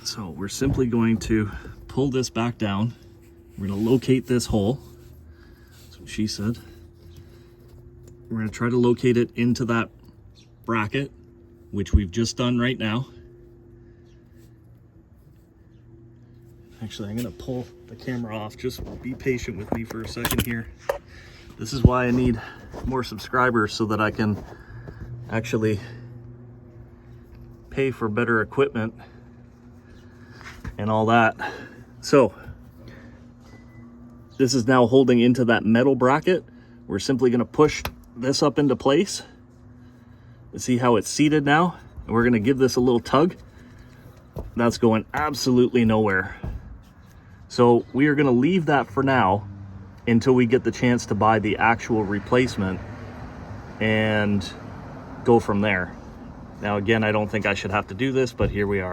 So we're simply going to pull this back down. We're going to locate this hole. That's what she said. We're going to try to locate it into that bracket, which we've just done right now. Actually, I'm going to pull the camera off. Just be patient with me for a second here. This is why I need more subscribers, so that I can actually pay for better equipment and all that. So this is now holding into that metal bracket. We're simply going to push this up into place. See how it's seated now? And we're going to give this a little tug. That's going absolutely nowhere. So we are going to leave that for now until we get the chance to buy the actual replacement and go from there. Now again, I don't think I should have to do this, but here we are.